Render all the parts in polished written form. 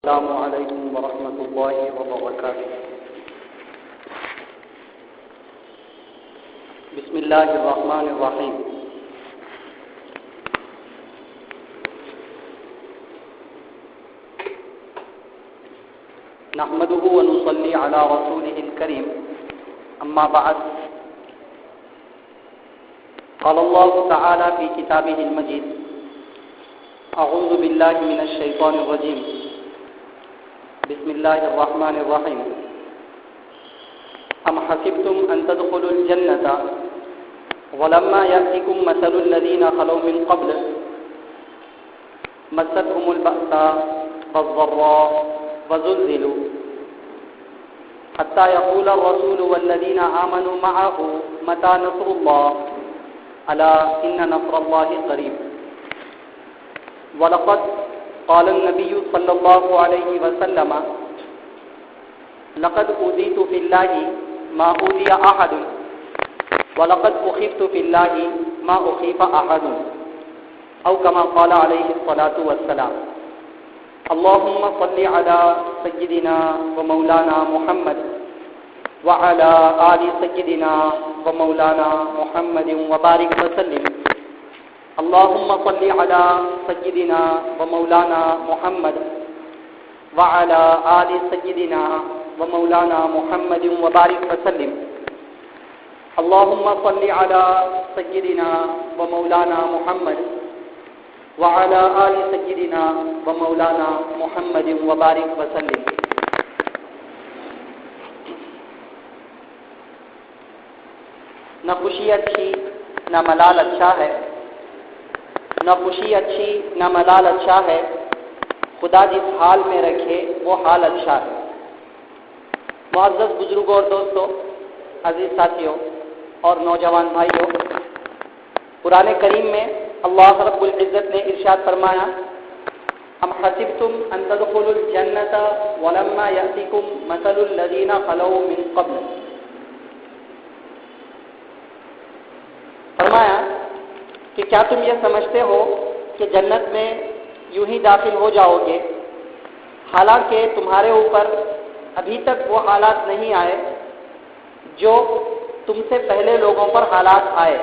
السلام علیکم ورحمۃ اللہ وبرکاتہ۔ بسم اللہ الرحمن الرحیم۔ نحمده ونصلي على رسوله الكريم، اما بعد، قال الله تعالى في كتابه المجيد: اعوذ بالله من الشیطان الرجیم، بسم الله الرحمن الرحیم۔ ام حسبتم ان تدخلوا الجنة ولما يأتكم مثل الذين خلوا من قبل مستهم البأساء والضراء وزلزلوا حتى يقول الرسول والذين آمنوا معه متى نصر الله ألا إن نصر الله قريب۔ ولقد قال النبي صلى الله عليه وسلم: لقد أوذيت في الله ما أوذي أحد ولقد أخفت في الله ما أخيف أحد، أو كما قال عليه الصلاة والسلام۔ اللهم صل على سيدنا ومولانا محمد وعلى آل سيدنا ومولانا محمد وبارك وسلم۔ اللهم صل على سيدنا ومولانا محمد وعلى آل سيدنا ومولانا محمد وبارك وسلم۔ اللهم صل على سيدنا ومولانا محمد وعلى آل سيدنا ومولانا محمد وبارك وسلم۔ نہ خوشی اچھی نہ ملال اچھا ہے، نہ خوشی اچھی نہ ملال اچھا ہے، خدا جس حال میں رکھے وہ حال اچھا ہے۔ معزز بزرگوں اور دوستوں، عزیز ساتھیوں اور نوجوان بھائیوں، قرآن کریم میں اللہ رب العزت نے ارشاد فرمایا: ام حسبتم ان تدخلوا الجنة ولما يأتكم مثل الذين خلوا من قبل۔ فرمایا کہ کیا تم یہ سمجھتے ہو کہ جنت میں یوں ہی داخل ہو جاؤ گے، حالانکہ تمہارے اوپر ابھی تک وہ حالات نہیں آئے جو تم سے پہلے لوگوں پر حالات آئے۔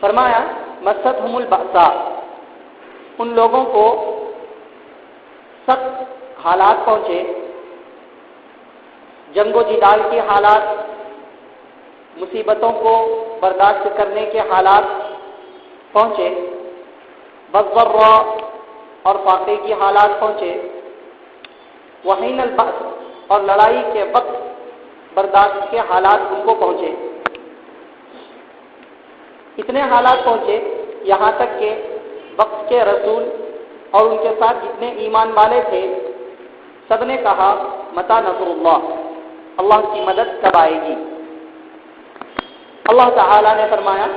فرمایا: مستهم البأساء، ان لوگوں کو سخت حالات پہنچے، جنگ و جدال کے حالات، مصیبتوں کو برداشت کرنے کے حالات پہنچے، والضراء، اور فاقے کی حالات پہنچے، وحین البأس، اور لڑائی کے وقت برداشت کے حالات ان کو پہنچے۔ اتنے حالات پہنچے یہاں تک کہ وقت کے رسول اور ان کے ساتھ جتنے ایمان والے تھے سب نے کہا: متی نصر اللہ، اللہ کی مدد کب آئے گی؟ اللہ تعالی نے فرمایا: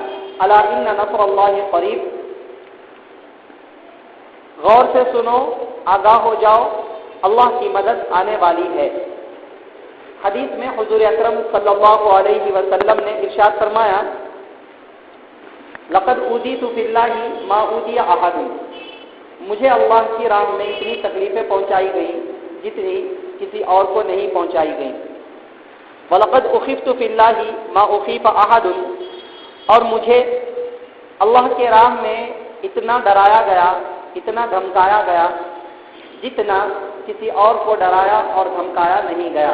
الا ان نصر اللہ قریب، غور سے سنو، آگاہ ہو جاؤ، اللہ کی مدد آنے والی ہے۔ حدیث میں حضور اکرم صلی اللہ علیہ وسلم نے ارشاد فرمایا: لقد اوذیت فی اللہ ما اوذی احد، مجھے اللہ کی راہ میں اتنی تکلیفیں پہنچائی گئیں جتنی کسی اور کو نہیں پہنچائی گئیں۔ وَلَقَدْ أُخِفْتُ فِي اللَّهِ مَا أُخِيفَ أَحَدٌ، اور مجھے اللہ کے راہ میں اتنا ڈرایا گیا، اتنا دھمکایا گیا جتنا کسی اور کو ڈرایا اور دھمکایا نہیں گیا۔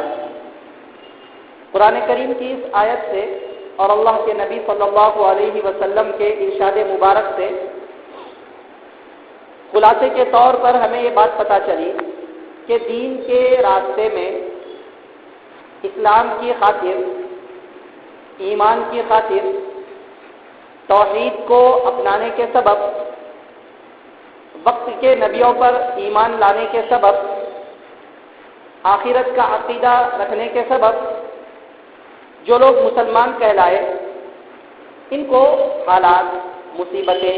قرآن کریم کی اس آیت سے اور اللہ کے نبی صلی اللہ علیہ وسلم کے ارشاد مبارک سے خلاصے کے طور پر ہمیں یہ بات پتہ چلی کہ دین کے راستے میں، اسلام کی خاطر، ایمان کی خاطر، توحید کو اپنانے کے سبب، وقت کے نبیوں پر ایمان لانے کے سبب، آخرت کا عقیدہ رکھنے کے سبب جو لوگ مسلمان کہلائے، ان کو حالات، مصیبتیں،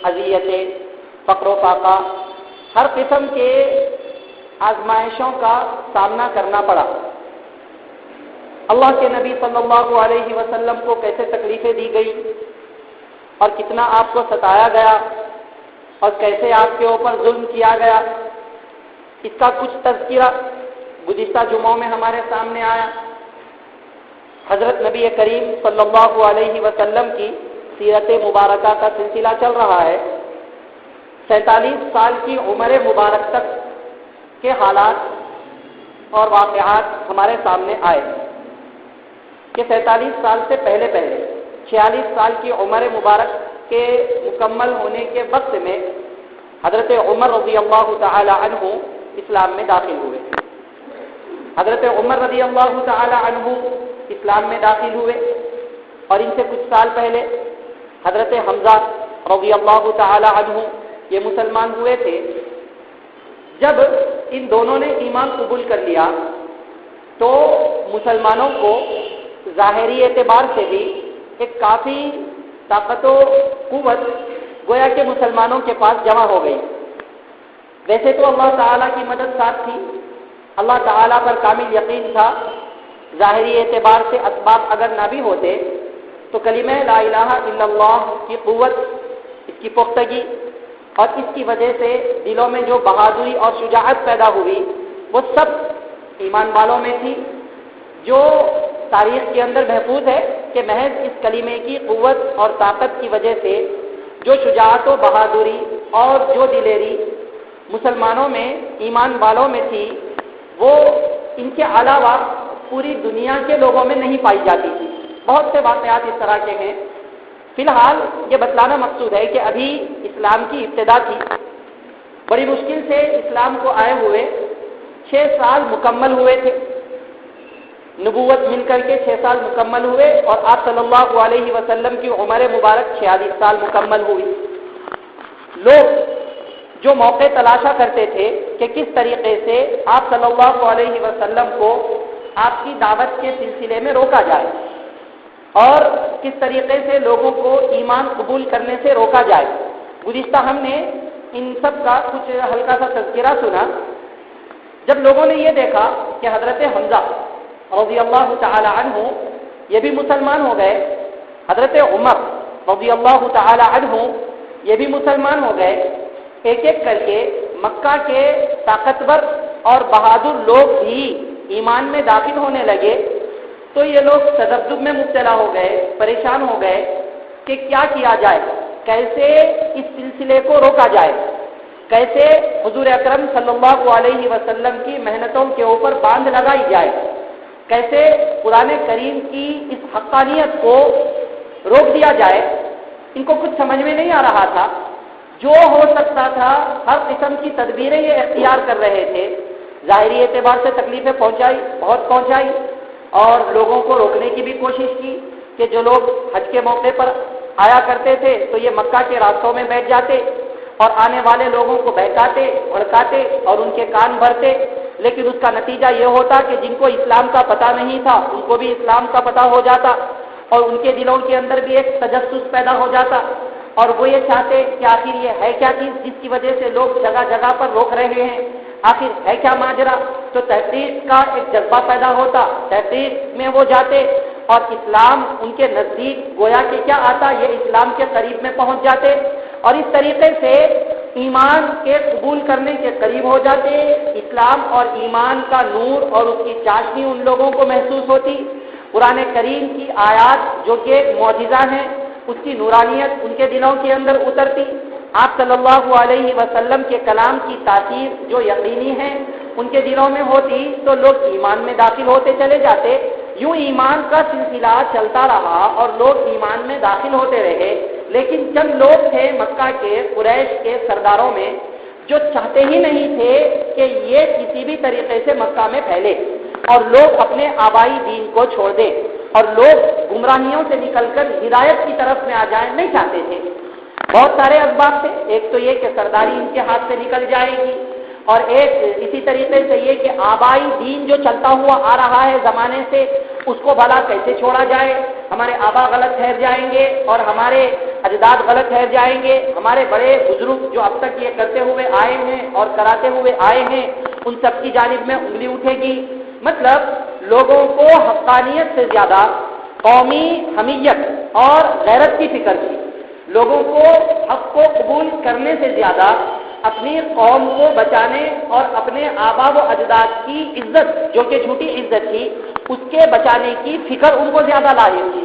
اذیتیں، فقر و فاقہ، ہر قسم کے آزمائشوں کا سامنا کرنا پڑا۔ اللہ کے نبی صلی اللہ علیہ وسلم کو کیسے تکلیفیں دی گئی اور کتنا آپ کو ستایا گیا، اور کیسے آپ کے اوپر ظلم کیا گیا، اس کا کچھ تذکرہ گزشتہ جمعوں میں ہمارے سامنے آیا۔ حضرت نبی کریم صلی اللہ علیہ وسلم کی سیرت مبارکہ کا سلسلہ چل رہا ہے۔ 47 سال کی عمر مبارک تک کے حالات اور واقعات ہمارے سامنے آئے کہ 47 سال سے پہلے 46 سال کی عمر مبارک کے مکمل ہونے کے وقت میں حضرت عمر رضی اللہ تعالی عنہ اسلام میں داخل ہوئے۔ حضرت عمر رضی اللہ تعالی عنہ اسلام میں داخل ہوئے، اور ان سے کچھ سال پہلے حضرت حمزہ رضی اللہ تعالی عنہ یہ مسلمان ہوئے تھے۔ جب ان دونوں نے ایمان قبول کر لیا تو مسلمانوں کو ظاہری اعتبار سے بھی ایک کافی طاقت و قوت گویا کہ مسلمانوں کے پاس جمع ہو گئی۔ ویسے تو اللہ تعالیٰ کی مدد ساتھ تھی، اللہ تعالیٰ پر کامل یقین تھا، ظاہری اعتبار سے اسباب اگر نہ بھی ہوتے تو کلمہ لا الہ الا اللہ کی قوت، اس کی پختگی اور اس کی وجہ سے دلوں میں جو بہادری اور شجاعت پیدا ہوئی وہ سب ایمان والوں میں تھی، جو تاریخ کے اندر محفوظ ہے کہ محض اس کلمے کی قوت اور طاقت کی وجہ سے جو شجاعت و بہادری اور جو دلیری مسلمانوں میں ایمان والوں میں تھی وہ ان کے علاوہ پوری دنیا کے لوگوں میں نہیں پائی جاتی تھی۔ بہت سے واقعات اس طرح کے ہیں۔ فی الحال یہ بتلانا مقصود ہے کہ ابھی اسلام کی ابتدا تھی، بڑی مشکل سے اسلام کو آئے ہوئے 6 سال مکمل ہوئے تھے، نبوت مل کر کے 6 سال مکمل ہوئے، اور آپ صلی اللہ علیہ وسلم کی عمر مبارک 46 سال مکمل ہوئی۔ لوگ جو موقع تلاشا کرتے تھے کہ کس طریقے سے آپ صلی اللہ علیہ وسلم کو آپ کی دعوت کے سلسلے میں روکا جائے اور کس طریقے سے لوگوں کو ایمان قبول کرنے سے روکا جائے، گزشتہ ہم نے ان سب کا کچھ ہلکا سا تذکرہ سنا۔ جب لوگوں نے یہ دیکھا کہ حضرت حمزہ رضی اللہ تعالی عنہ یہ بھی مسلمان ہو گئے، حضرت عمر رضی اللہ تعالی عنہ یہ بھی مسلمان ہو گئے، ایک ایک کر کے مکہ کے طاقتور اور بہادر لوگ بھی ایمان میں داخل ہونے لگے، تو یہ لوگ تذبذب میں مبتلا ہو گئے، پریشان ہو گئے کہ کیا کیا جائے، کیسے اس سلسلے کو روکا جائے، کیسے حضور اکرم صلی اللہ علیہ وسلم کی محنتوں کے اوپر باندھ لگائی جائے، کیسے قرآن کریم کی اس حقانیت کو روک دیا جائے۔ ان کو کچھ سمجھ میں نہیں آ رہا تھا، جو ہو سکتا تھا ہر قسم کی تدبیریں یہ اختیار کر رہے تھے، ظاہری اعتبار سے تکلیفیں پہنچائی، بہت پہنچائی، اور لوگوں کو روکنے کی بھی کوشش کی کہ جو لوگ حج کے موقع پر آیا کرتے تھے تو یہ مکہ کے راستوں میں بیٹھ جاتے اور آنے والے لوگوں کو بہکاتے، بھڑکاتے اور ان کے کان بھرتے، لیکن اس کا نتیجہ یہ ہوتا کہ جن کو اسلام کا پتہ نہیں تھا ان کو بھی اسلام کا پتہ ہو جاتا، اور ان کے دلوں کے اندر بھی ایک تجسس پیدا ہو جاتا، اور وہ یہ چاہتے کہ آخر یہ ہے کیا چیز جس کی وجہ سے لوگ جگہ جگہ پر روک رہے ہیں، آخر ہے کیا ماجرا۔ تو تحقیق کا ایک جذبہ پیدا ہوتا، تحقیق میں وہ جاتے اور اسلام ان کے نزدیک گویا کہ کیا آتا، یہ اسلام کے قریب میں پہنچ جاتے، اور اس طریقے سے ایمان کے قبول کرنے کے قریب ہو جاتے۔ اسلام اور ایمان کا نور اور اس کی چاشنی ان لوگوں کو محسوس ہوتی، قرآن کریم کی آیات جو کہ معجزہ ہیں اس کی نورانیت ان کے دلوں کے اندر اترتی، آپ صلی اللہ علیہ وسلم کے کلام کی تاثیر جو یقینی ہے ان کے دلوں میں ہوتی، تو لوگ ایمان میں داخل ہوتے چلے جاتے۔ یوں ایمان کا سلسلہ چلتا رہا اور لوگ ایمان میں داخل ہوتے رہے، لیکن چند لوگ تھے مکہ کے قریش کے سرداروں میں جو چاہتے ہی نہیں تھے کہ یہ کسی بھی طریقے سے مکہ میں پھیلے اور لوگ اپنے آبائی دین کو چھوڑ دیں اور لوگ گمراہیوں سے نکل کر ہدایت کی طرف میں آ جائیں، نہیں چاہتے تھے۔ بہت سارے اسباب تھے، ایک تو یہ کہ سرداری ان کے ہاتھ سے نکل جائے گی، اور ایک اسی طریقے سے یہ کہ آبائی دین جو چلتا ہوا آ رہا ہے زمانے سے اس کو بھلا کیسے چھوڑا جائے، ہمارے آبا غلط ٹھہر جائیں گے اور ہمارے اجداد غلط ٹھہر جائیں گے، ہمارے بڑے بزرگ جو اب تک یہ کرتے ہوئے آئے ہیں اور کراتے ہوئے آئے ہیں ان سب کی جانب میں انگلی اٹھے گی۔ مطلب لوگوں کو حقانیت سے زیادہ قومی حمیت اور غیرت کی فکر تھی، لوگوں کو حق کو قبول کرنے سے زیادہ اپنی قوم کو بچانے اور اپنے آبا و اجداد کی عزت جو کہ جھوٹی عزت تھی اس کے بچانے کی فکر ان کو زیادہ لاحق تھی۔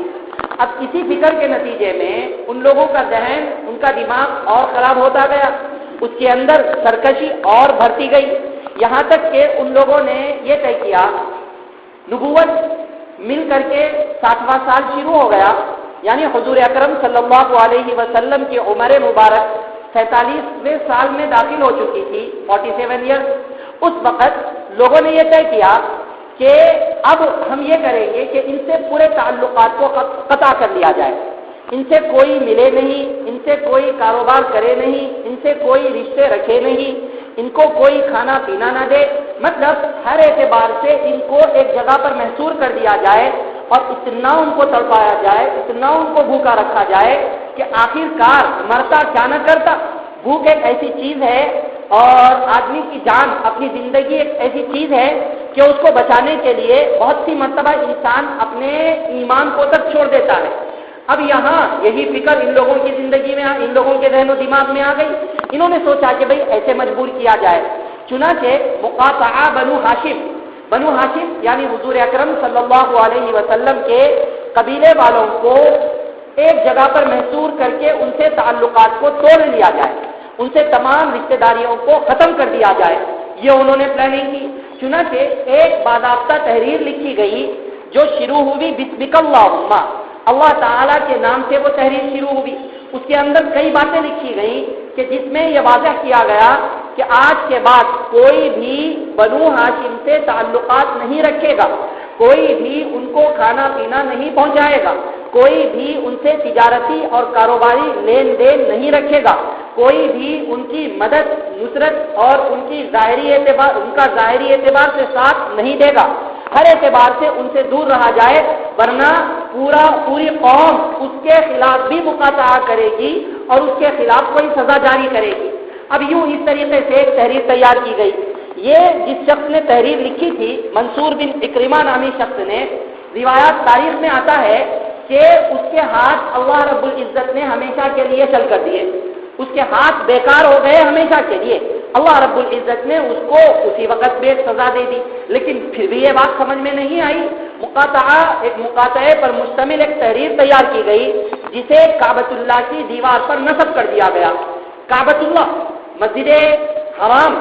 اب اسی فکر کے نتیجے میں ان لوگوں کا ذہن، ان کا دماغ اور خراب ہوتا گیا، اس کے اندر سرکشی اور بڑھتی گئی، یہاں تک کہ ان لوگوں نے یہ طے کیا، نبوت مل کر کے 60واں سال شروع ہو گیا، یعنی حضور اکرم صلی اللہ علیہ وسلم کی عمر مبارک 47ویں سال میں داخل ہو چکی تھی، 47 ایئرس۔ اس وقت لوگوں نے یہ طے کیا کہ اب ہم یہ کریں گے کہ ان سے پورے تعلقات کو قطع کر لیا جائے، ان سے کوئی ملے نہیں، ان سے کوئی کاروبار کرے نہیں، ان سے کوئی رشتے رکھے نہیں، ان کو کوئی کھانا پینا نہ دے، مطلب ہر اعتبار سے ان کو ایک جگہ پر محصور کر دیا جائے اور اتنا ان کو تڑپایا جائے، اتنا ان کو بھوکا رکھا جائے کہ آخر کار مرتا کیا نہ کرتا۔ بھوک ایک ایسی چیز ہے اور آدمی کی جان، اپنی زندگی ایک ایسی چیز ہے کہ اس کو بچانے کے لیے بہت سی مرتبہ انسان اپنے ایمان کو تک چھوڑ دیتا ہے۔ اب یہاں یہی فکر ان لوگوں کی زندگی میں، ان لوگوں کے ذہن و دماغ میں آ گئی، انہوں نے سوچا کہ بھئی ایسے مجبور کیا جائے، چنانچہ مقاطعہ بنو ہاشم یعنی حضور اکرم صلی اللہ علیہ وسلم کے قبیلے والوں کو ایک جگہ پر محصور کر کے ان سے تعلقات کو توڑ لیا جائے، ان سے تمام رشتہ داریوں کو ختم کر دیا جائے، یہ انہوں نے پلاننگ کی۔ چنانچہ ایک باضابطہ تحریر لکھی گئی جو شروع ہوئی بسمک اللہم، اللہ تعالیٰ کے نام سے وہ تحریر شروع ہوئی۔ اس کے اندر کئی باتیں لکھی گئیں کہ جس میں یہ واضح کیا گیا کہ آج کے بعد کوئی بھی بنو ہاشم سے تعلقات نہیں رکھے گا، کوئی بھی ان کو کھانا پینا نہیں پہنچائے گا، کوئی بھی ان سے تجارتی اور کاروباری لین دین نہیں رکھے گا، کوئی بھی ان کی مدد، نصرت اور ان کا ظاہری اعتبار سے ساتھ نہیں دے گا، ہر اعتبار سے ان سے دور رہا جائے، ورنہ پوری قوم اس کے خلاف بھی مقاطعہ کرے گی اور اس کے خلاف کوئی سزا جاری کرے گی۔ اب یوں اس طریقے سے ایک تحریر تیار کی گئی۔ یہ جس شخص نے تحریر لکھی تھی، منصور بن اکرمہ نامی شخص نے، روایات تاریخ میں آتا ہے کہ اس کے ہاتھ اللہ رب العزت نے ہمیشہ کے لیے چل کر دیے، اس کے ہاتھ بیکار ہو گئے ہمیشہ کے لیے، اللہ رب العزت نے اس کو اسی وقت میں سزا دے دی۔ لیکن پھر بھی یہ بات سمجھ میں نہیں آئی، مقاطعے پر مشتمل ایک تحریر تیار کی گئی جسے کعبۃ اللہ کی دیوار پر نصب کر دیا گیا۔ کعبۃ اللہ، مسجد حرام،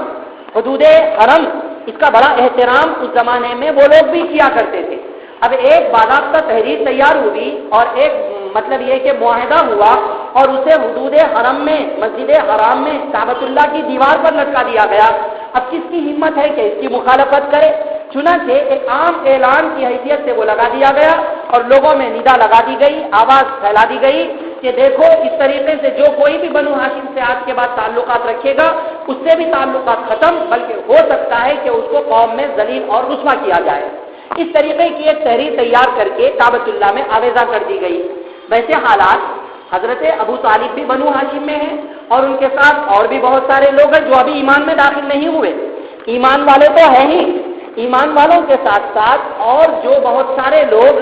حدود حرم، اس کا بڑا احترام اس زمانے میں وہ لوگ بھی کیا کرتے تھے۔ اب ایک باضابطہ تحریر تیار ہوئی اور ایک مطلب یہ کہ معاہدہ ہوا اور اسے حدود حرم میں، مسجد حرام میں کعبۃ اللہ کی دیوار پر لٹکا دیا گیا۔ اب کس کی ہمت ہے کہ اس کی مخالفت کرے؟ چنانچہ ایک عام اعلان کی حیثیت سے وہ لگا دیا گیا اور لوگوں میں ندا لگا دی گئی، آواز پھیلا دی گئی کہ دیکھو اس طریقے سے جو کوئی بھی بنو ہاشم سے آج کے بعد تعلقات رکھے گا اس سے بھی تعلقات ختم، بلکہ ہو سکتا ہے کہ اس کو قوم میں ذلیل اور رسوا کیا جائے۔ اس طریقے کی ایک تحریر تیار کر کے کعبۃ اللہ میں آویزہ کر دی گئی۔ ویسے حالات حضرت ابو طالب بھی بنو ہاشم میں ہیں اور ان کے ساتھ اور بھی بہت سارے لوگ ہیں جو ابھی ایمان میں داخل نہیں ہوئے، ایمان والے تو ہیں ہی، ایمان والوں کے ساتھ ساتھ اور جو بہت سارے لوگ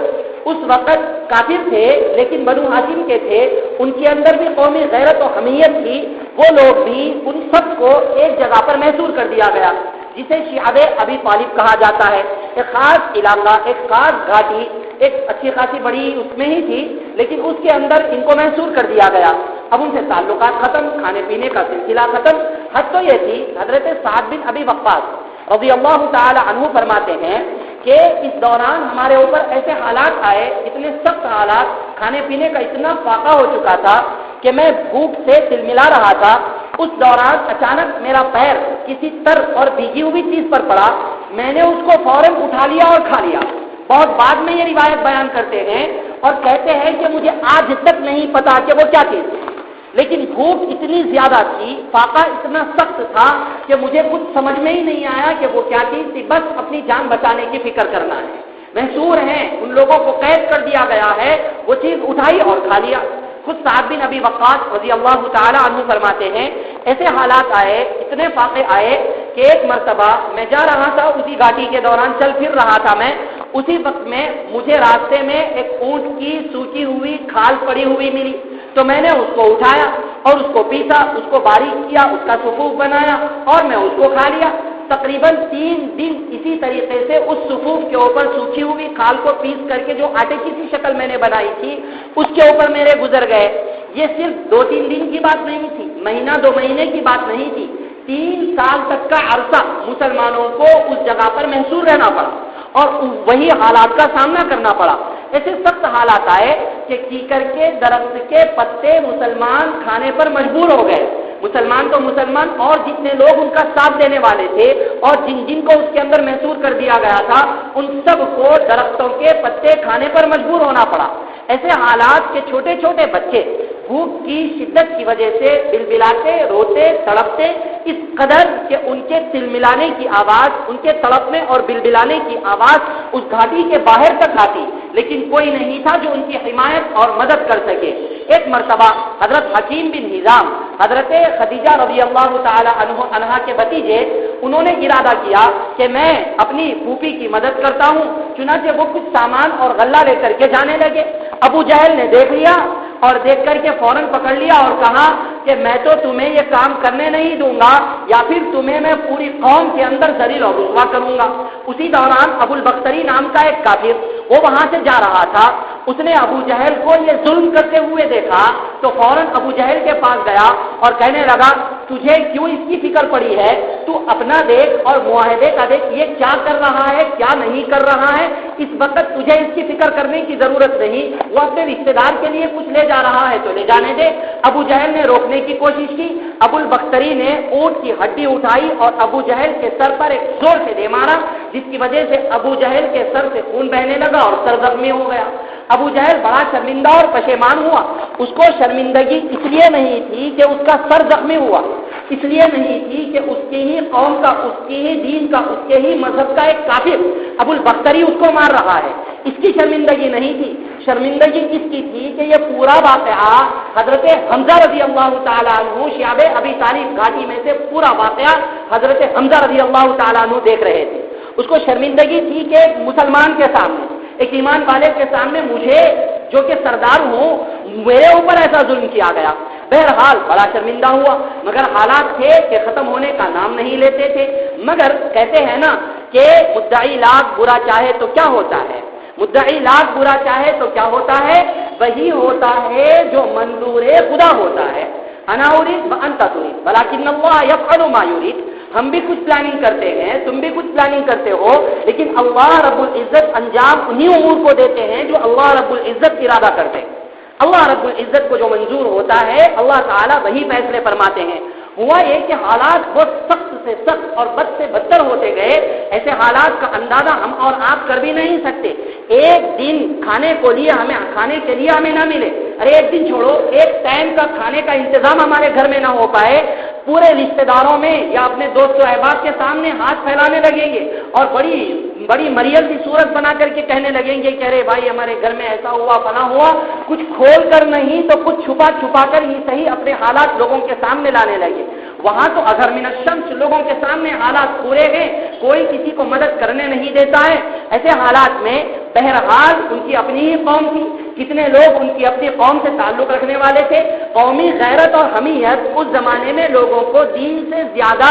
اس وقت کافر تھے لیکن بنو ہاشم کے تھے، ان کے اندر بھی قومی غیرت و حمیت تھی، وہ لوگ بھی ان سب کو ایک جگہ پر محصور کر دیا گیا جسے شعب ابی طالب کہا جاتا ہے۔ ایک خاص علاقہ، ایک خاص گھاٹی، ایک اچھی خاصی بڑی اس میں ہی تھی، لیکن اس کے اندر ان کو محصور کر دیا گیا۔ اب ان سے تعلقات ختم، کھانے پینے کا سلسلہ ختم۔ حد تو یہ تھی، حضرت سعد بن ابی وقاص رضی اللہ تعالی عنہ فرماتے ہیں کہ اس دوران ہمارے اوپر ایسے حالات آئے، اتنے سخت حالات، کھانے پینے کا اتنا فاقہ ہو چکا تھا کہ میں بھوک سے تلملا رہا تھا۔ اس دوران اچانک میرا پیر کسی تر اور بھیگی ہوئی چیز پر پڑا، میں نے اس کو فوراً اٹھا لیا اور کھا لیا۔ بہت بعد میں یہ روایت بیان کرتے ہیں اور کہتے ہیں کہ مجھے آج تک نہیں پتا کہ وہ کیا چیز تھی، لیکن بھوک اتنی زیادہ تھی، فاقہ اتنا سخت تھا کہ مجھے کچھ سمجھ میں ہی نہیں آیا کہ وہ کیا چیز تھی، بس اپنی جان بچانے کی فکر کرنا ہے۔ محصور ہیں، ان لوگوں کو قید کر دیا گیا ہے، وہ چیز اٹھائی اور کھا لیا۔ خود سعد بن ابی وقاص رضی اللہ تعالی عنہ فرماتے ہیں ایسے حالات آئے، اتنے فاقے آئے کہ ایک مرتبہ میں جا رہا تھا، اسی گھاٹی کے دوران چل پھر رہا تھا میں، اسی وقت میں مجھے راستے میں ایک اونٹ کی سوکھی ہوئی کھال پڑی ہوئی ملی، تو میں نے اس کو اٹھایا اور اس کو پیسا، اس کو باریک کیا، اس کا صفوف بنایا اور میں اس کو کھا لیا۔ تقریباً 3 دن اسی طریقے سے اس صفوف کے اوپر سوکھی ہوئی کھال کو پیس کر کے جو آٹے کی سی شکل میں نے بنائی تھی اس کے اوپر میرے گزر گئے۔ یہ صرف 2-3 دن کی بات نہیں تھی، مہینہ 2 مہینے کی بات نہیں تھی، 3 سال تک کا عرصہ مسلمانوں کو اس جگہ پر محصور رہنا پڑا اور وہی حالات کا سامنا کرنا پڑا۔ ایسے سخت حالات آئے کہ کیکر کے درخت کے پتے مسلمان کھانے پر مجبور ہو گئے۔ مسلمان تو مسلمان اور جتنے لوگ ان کا ساتھ دینے والے تھے اور جن جن کو اس کے اندر محصور کر دیا گیا تھا ان سب کو درختوں کے پتے کھانے پر مجبور ہونا پڑا۔ ایسے حالات کے چھوٹے چھوٹے بچے بھوک کی شدت کی وجہ سے بلبلاتے، روتے، تڑپتے، اس قدر کہ ان کے تلملانے کی آواز، ان کے تڑپنے اور بلبلانے کی آواز اس گھاٹی کے باہر تک آتی، لیکن کوئی نہیں تھا جو ان کی حمایت اور مدد کر سکے۔ ایک مرتبہ حضرت حکیم بن ہزام، حضرت خدیجہ رضی اللہ تعالی عنہا کے بھتیجے، انہوں نے ارادہ کیا کہ میں اپنی پھوپھی کی مدد کرتا ہوں، چنانچہ وہ کچھ سامان اور غلہ لے کر کے جانے لگے۔ ابو جہل نے دیکھ لیا اور دیکھ کر کے فوراً پکڑ لیا اور کہا کہ میں تو تمہیں یہ کام کرنے نہیں دوں گا یا پھر تمہیں میں پوری قوم کے اندر ذلیل اور رسوا کروں گا۔ اسی دوران ابو البختری نام کا ایک کافر وہ وہاں سے جا رہا تھا، اس نے ابو جہل کو یہ ظلم کرتے ہوئے دیکھا تو فوراً ابو جہل کے پاس گیا اور کہنے لگا تجھے کیوں اس کی فکر پڑی ہے؟ تو اپنا دیکھ اور معاہدے کا دیکھ، یہ کیا کر رہا ہے کیا نہیں کر رہا ہے، اس وقت تجھے اس کی فکر کرنے کی ضرورت نہیں، وہ اپنے رشتے دار کے لیے کچھ لے جا رہا ہے تو لے جانے دے۔ ابو جہل نے روکنے کی کوشش کی، ابو البختری نے اونٹ کی ہڈی اٹھائی اور ابو جہل کے سر پر ایک زور سے دے مارا، جس کی وجہ سے ابو جہل کے سر سے خون بہنے لگا اور سر زخمی ہو گیا۔ ابو جہل بڑا شرمندہ اور پشیمان ہوا۔ اس کو شرمندگی اس لیے نہیں تھی کہ اس کا سر زخمی ہوا، اس لیے نہیں تھی کہ اس کی ہی قوم کا، اس کی ہی دین کا، اس کے ہی مذہب کا ایک کافر ابو البختری اس کو مار رہا ہے، اس کی شرمندگی نہیں تھی۔ شرمندگی اس کی تھی کہ یہ پورا واقعہ حضرت حمزہ رضی اللہ تعالیٰ عنہ شعب ابی طالب گھاٹی میں سے پورا واقعہ حضرت حمزہ رضی اللہ تعالیٰ عنہ دیکھ رہے تھے۔ اس کو شرمندگی تھی کہ ایک مسلمان کے سامنے، ایک ایمان والے کے سامنے مجھے جو کہ سردار ہوں میرے اوپر ایسا ظلم کیا گیا۔ بہرحال بڑا شرمندہ ہوا، مگر حالات تھے کہ ختم ہونے کا نام نہیں لیتے تھے۔ مگر کہتے ہیں نا کہ مدعی لاکھ برا چاہے تو کیا ہوتا ہے، مدعی لاکھ برا چاہے تو کیا ہوتا ہے، وہی ہوتا ہے جو منظور خدا ہوتا ہے۔ انا اريد وانت تريد ولكن الله يفعل ما يريد۔ ہم بھی کچھ پلاننگ کرتے ہیں، تم بھی کچھ پلاننگ کرتے ہو، لیکن اللہ رب العزت انجام انہی امور کو دیتے ہیں جو اللہ رب العزت ارادہ کرتے ہیں۔ اللہ رب العزت کو جو منظور ہوتا ہے اللہ تعالیٰ وہی فیصلے فرماتے ہیں۔ ہوا یہ کہ حالات بہت سخت سے سخت اور بد سے بدتر ہوتے گئے، ایسے حالات کا اندازہ ہم اور آپ کر بھی نہیں سکتے۔ ایک دن کھانے کے لیے ہمیں نہ ملے، ارے ایک دن چھوڑو، ایک ٹائم کا کھانے کا انتظام ہمارے گھر میں نہ ہو پائے، پورے رشتے داروں میں یا اپنے دوست و احباب کے سامنے ہاتھ پھیلانے لگیں گے اور بڑی مریل کی صورت بنا کر کے کہنے لگیں گے کہ ارے بھائی ہمارے گھر میں ایسا ہوا فلاں ہوا، کچھ کھول کر نہیں تو کچھ چھپا چھپا کر ہی صحیح اپنے حالات لوگوں کے سامنے لانے لگے۔ وہاں تو اگر من الشمس لوگوں کے سامنے حالات پورے ہیں، کوئی کسی کو مدد کرنے نہیں دیتا ہے۔ ایسے حالات میں بہرحال ان کی اپنی ہی قوم تھی، کتنے لوگ ان کی اپنی قوم سے تعلق رکھنے والے تھے۔ قومی غیرت اور حمیت اس زمانے میں لوگوں کو دین سے زیادہ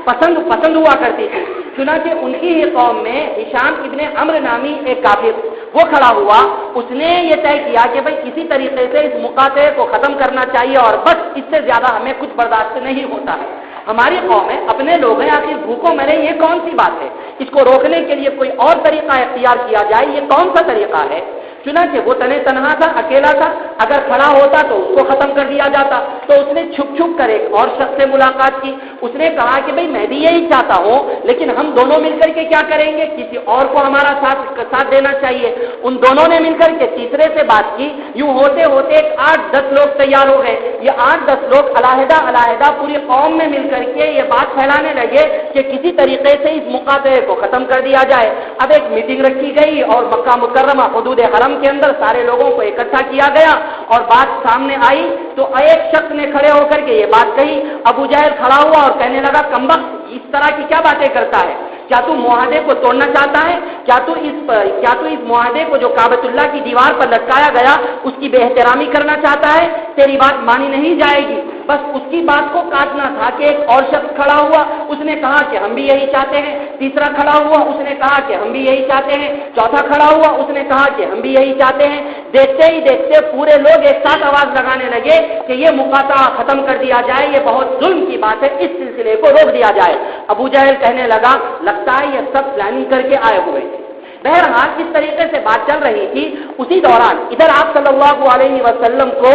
پسند ہوا کرتی تھی۔ چنانچہ ان کی ہی قوم میں ہشام ابن عمرو نامی ایک کافر وہ کھڑا ہوا، اس نے یہ طے کیا کہ بھائی کسی طریقے سے اس مقاطعے کو ختم کرنا چاہیے اور بس اس سے زیادہ ہمیں کچھ برداشت نہیں ہوتا ہے۔ ہماری قوم ہے، اپنے لوگ ہیں، آخر بھوکوں مرے یہ کون سی بات ہے؟ اس کو روکنے کے لیے کوئی اور طریقہ اختیار کیا جائے، یہ کون سا طریقہ ہے؟ چنانچہ وہ تنہا تھا، اکیلا تھا، اگر کھڑا ہوتا تو اس کو ختم کر دیا جاتا، تو اس نے چھپ کر ایک اور شخص سے ملاقات کی۔ اس نے کہا کہ بھئی میں بھی یہی چاہتا ہوں، لیکن ہم دونوں مل کر کے کیا کریں گے، کسی اور کو ہمارا ساتھ دینا چاہیے۔ ان دونوں نے مل کر کے تیسرے سے بات کی، یوں ہوتے ہوتے 8-10 لوگ تیار ہو گئے۔ یہ 8-10 لوگ علیحدہ پوری قوم میں مل کر کے یہ بات پھیلانے لگے کہ کسی طریقے سے اس مقاطعے کو ختم کر دیا جائے۔ اب ایک میٹنگ رکھی گئی اور مکہ مکرمہ حدود حرم کے اندر سارے لوگوں کو اکٹھا کیا گیا اور بات سامنے آئی تو ایک شخص نے کھڑے ہو کر کے یہ بات کہی۔ ابو جہل کھڑا ہوا اور کہنے لگا کمبخت اس طرح کی کیا باتیں کرتا ہے، کیا تو معاہدے کو توڑنا چاہتا ہے؟ کیا تو اس معاہدے کو جو کعبۃ اللہ کی دیوار پر لٹکایا گیا اس کی بے احترامی کرنا چاہتا ہے؟ تیری بات مانی نہیں جائے گی۔ بس اس کی بات کو کاٹنا تھا کہ ایک اور شخص کھڑا ہوا، اس نے کہا کہ ہم بھی یہی چاہتے ہیں، تیسرا کھڑا ہوا، اس نے کہا کہ ہم بھی یہی چاہتے ہیں، چوتھا کھڑا ہوا، اس نے کہا کہ ہم بھی یہی چاہتے ہیں۔ دیکھتے ہی دیکھتے پورے لوگ ایک ساتھ آواز لگانے لگے کہ یہ مقاطعہ ختم کر دیا جائے، یہ بہت ظلم کی بات ہے، اس سلسلے کو روک دیا جائے۔ ابو جہل کہنے لگا لگتا ہے یہ سب پلاننگ کر کے آئے ہوئے تھے۔ بہرحال اس طریقے سے بات چل رہی تھی، اسی دوران ادھر آپ صلی اللہ علیہ وسلم کو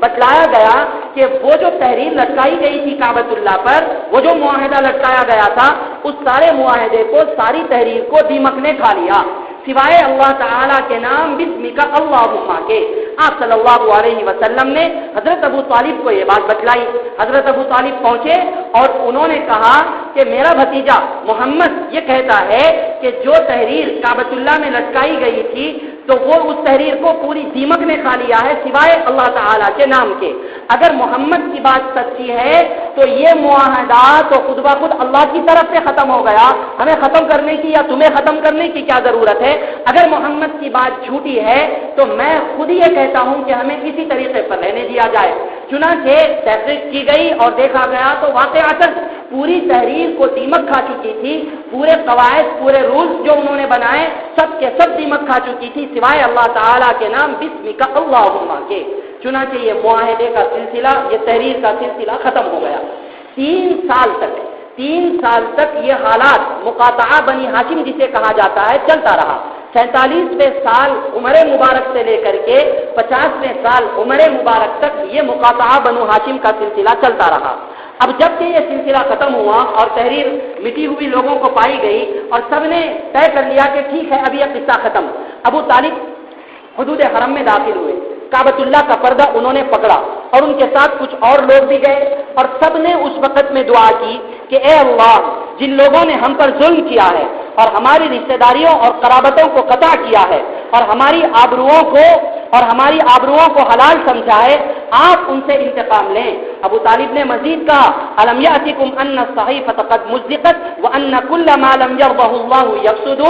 بتلایا گیا کہ وہ جو تحریر لٹکائی گئی تھی کعبۃ اللہ پر، وہ جو معاہدہ لٹکایا گیا تھا، اس سارے معاہدے کو، ساری تحریر کو دیمک نے کھا لیا، سوائے اللہ تعالیٰ کے نام بسمک اللہم کے۔ آپ صلی اللہ علیہ وسلم نے حضرت ابو طالب کو یہ بات بتلائی۔ حضرت ابو طالب پہنچے اور انہوں نے کہا کہ میرا بھتیجا محمد یہ کہتا ہے کہ جو تحریر کعبۃ اللہ میں لٹکائی گئی تھی تو وہ اس تحریر کو پوری دیمک نے کھا لیا ہے سوائے اللہ تعالیٰ کے نام کے۔ اگر محمد کی بات سچی ہے تو یہ معاہدہ تو خود بخود اللہ کی طرف سے ختم ہو گیا، ہمیں ختم کرنے کی یا تمہیں ختم کرنے کی کیا ضرورت ہے؟ اگر محمد کی بات جھوٹی ہے تو میں خود یہ کہتا ہوں کہ ہمیں اسی طریقے پر رہنے دیا جائے۔ چنانچہ تحقیق کی گئی اور دیکھا گیا تو واقعات پوری تحریر کو دیمک کھا چکی تھی، پورے قواعد، پورے رولز جو انہوں نے بنائے سب کے سب دیمک کھا چکی تھی سوائے اللہ تعالیٰ کے نام بسمک اللہم کے۔ چنانچہ یہ معاہدے کا سلسلہ، یہ تحریر کا سلسلہ ختم ہو گیا۔ 3 سال تک یہ حالات مقاطعہ بنی ہاشم جسے کہا جاتا ہے چلتا رہا۔ 47ویں سال عمر مبارک سے لے کر کے 50ویں سال عمر مبارک تک یہ مقاطعہ بنو ہاشم کا سلسلہ چلتا رہا۔ اب جب کہ یہ سلسلہ ختم ہوا اور تحریر مٹی ہوئی لوگوں کو پائی گئی اور سب نے طے کر لیا کہ ٹھیک ہے اب یہ قصہ ختم، ابو طالب حدود حرم میں داخل ہوئے، کعبۃ اللہ کا پردہ انہوں نے پکڑا اور ان کے ساتھ کچھ اور لوگ بھی گئے اور سب نے اس وقت میں دعا کی کہ اے اللہ، جن لوگوں نے ہم پر ظلم کیا ہے اور ہماری رشتہ داریوں اور قرابتوں کو قطع کیا ہے اور ہماری آبروؤں کو حلال سمجھا ہے، آپ ان سے انتقام لیں۔ ابو طالب نے مزید کہا الم یأتکم ان الصحیفۃ قد مزقت وان کل ما لم یرضہ اللہ یفسد،